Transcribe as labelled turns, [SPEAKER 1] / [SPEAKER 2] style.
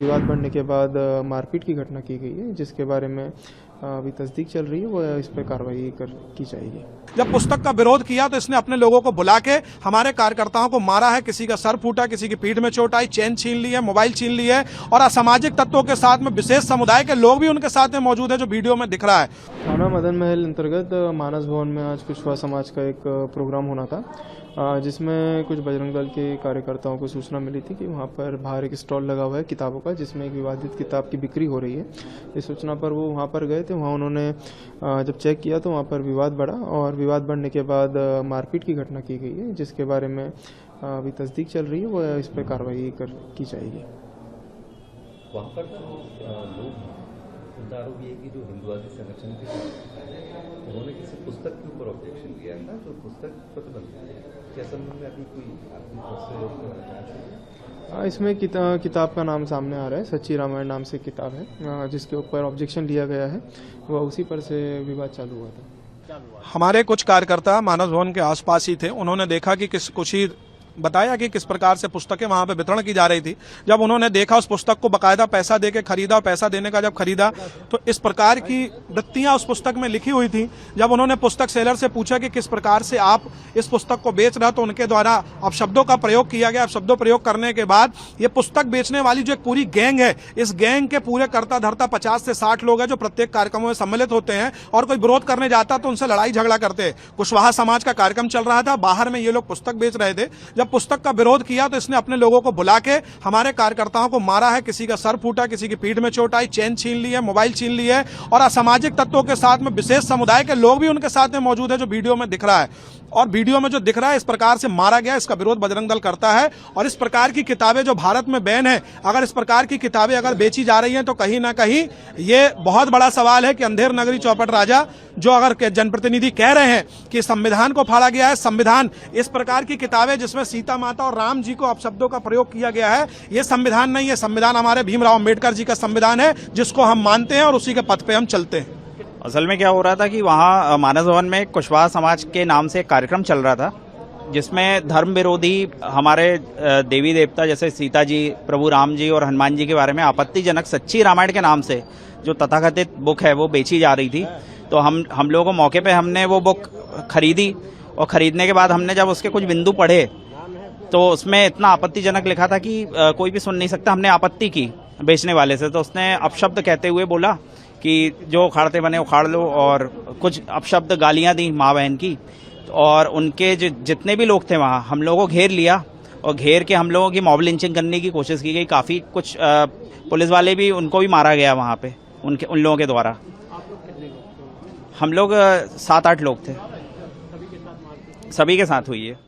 [SPEAKER 1] विवाद बढ़ने के बाद मारपीट की घटना की गई है, जिसके बारे में अभी तस्दीक चल रही है। वो इस पर कार्रवाई की जाएगी।
[SPEAKER 2] जब पुस्तक का विरोध किया तो इसने अपने लोगों को बुला के हमारे कार्यकर्ताओं को मारा है। किसी का सर फूटा, किसी की पीठ में चोट आई, चेन छीन ली है, मोबाइल छीन ली है और असामाजिक तत्वों के साथ में विशेष समुदाय के लोग भी उनके साथ में मौजूद है, जो वीडियो में दिख रहा है।
[SPEAKER 1] थाना मदन महल अंतर्गत मानस भवन में आज कुशवाहा समाज का एक प्रोग्राम होना था, जिसमें कुछ बजरंग दल के कार्यकर्ताओं को सूचना मिली थी कि वहाँ पर बाहर एक स्टॉल लगा हुआ है किताबों का, जिसमें एक विवादित किताब की बिक्री हो रही है। इस सूचना पर वो वहाँ पर गए थे। वहाँ उन्होंने जब चेक किया तो वहाँ पर विवाद बढ़ा और विवाद बढ़ने के बाद मारपीट की घटना की गई है, जिसके बारे में अभी तस्दीक चल रही है। वो इस पर कार्रवाई की जाएगी।
[SPEAKER 3] वहाँ पर लोग उनका आरोप ये है कि जो हिंदुवादी संगठन के उन्होंने किसी पुस्तक के ऊपर ऑब्जेक्शन किया था, जो पुस्तक प्रतिबंधित क्या संबंध में अभी कोई आपकी तरफ से
[SPEAKER 1] इसमें किताब का नाम सामने आ रहा है। सच्ची रामायण नाम से किताब है, जिसके ऊपर ऑब्जेक्शन लिया गया है। वह उसी पर से विवाद चालू हुआ था।
[SPEAKER 2] हमारे कुछ कार्यकर्ता मानस भवन के आसपास ही थे। उन्होंने देखा कि कुछ ही बताया कि किस प्रकार से पुस्तकें वहां पे वितरण की जा रही थी। जब उन्होंने देखा उस पुस्तक को बकायदा पैसा देके खरीदा, पैसा देने का जब खरीदा तो इस प्रकार की वृत्तियां उस पुस्तक में लिखी हुई थी। जब उन्होंने पुस्तक सेलर से पूछा कि किस प्रकार से आप इस पुस्तक को बेच रहे हो, तो उनके द्वारा अपशब्दों का प्रयोग किया गया। अपशब्दों प्रयोग करने के बाद ये पुस्तक बेचने वाली जो एक पूरी गैंग है, इस गैंग के पूरे करता धरता 50 से 60 लोग हैं, जो प्रत्येक कार्यक्रमों में सम्मिलित होते हैं और कोई विरोध करने जाता तो उनसे लड़ाई झगड़ा करते। कुशवाहा समाज का कार्यक्रम चल रहा था, बाहर में ये लोग पुस्तक बेच रहे थे। जब पुस्तक का विरोध किया तो इसने अपने लोगों को बुला के हमारे कार्यकर्ताओं को मारा है। किसी का सर फूटा, किसी की पीठ में चोट आई, चेन छीन ली है, मोबाइल छीन ली है और असामाजिक तत्वों के साथ में विशेष समुदाय के लोग भी उनके साथ में मौजूद है, जो वीडियो में दिख रहा है। और वीडियो में जो दिख रहा है, इस प्रकार से मारा गया। इसका विरोध बजरंग दल करता है और इस प्रकार की किताबें जो भारत में बैन है, अगर इस प्रकार की किताबें अगर बेची जा रही हैं तो कहीं ना कहीं ये बहुत बड़ा सवाल है कि अंधेर नगरी चौपट राजा, जो अगर जनप्रतिनिधि कह रहे हैं कि संविधान को फाड़ा गया है, संविधान इस प्रकार की किताबें जिसमें सीता माता और राम जी को अपशब्दों का प्रयोग किया गया है, ये संविधान नहीं है। संविधान हमारे भीमराव अंबेडकर जी का संविधान है, जिसको हम मानते हैं और उसी के पथ पे हम चलते हैं।
[SPEAKER 4] असल में क्या हो रहा था कि वहाँ मानस भवन में कुशवाहा समाज के नाम से एक कार्यक्रम चल रहा था, जिसमें धर्म विरोधी हमारे देवी देवता जैसे सीता जी, प्रभु राम जी और हनुमान जी के बारे में आपत्तिजनक सच्ची रामायण के नाम से जो तथाकथित बुक है वो बेची जा रही थी। तो हम लोगों को मौके पे हमने वो बुक खरीदी और खरीदने के बाद हमने जब उसके कुछ बिंदु पढ़े तो उसमें इतना आपत्तिजनक लिखा था कि कोई भी सुन नहीं सकता। हमने आपत्ति की बेचने वाले से, तो उसने अपशब्द कहते हुए बोला कि जो उखाड़ते बने उखाड़ लो, और कुछ अपशब्द गालियां दी माँ बहन की। और उनके जितने भी लोग थे वहाँ, हम लोगों को घेर लिया और घेर के हम लोगों की मॉब लिंचिंग करने की कोशिश की गई। काफ़ी कुछ पुलिस वाले भी, उनको भी मारा गया वहाँ पे उन लोगों के द्वारा। हम लोग 7-8 लोग थे, सभी के साथ हुई है।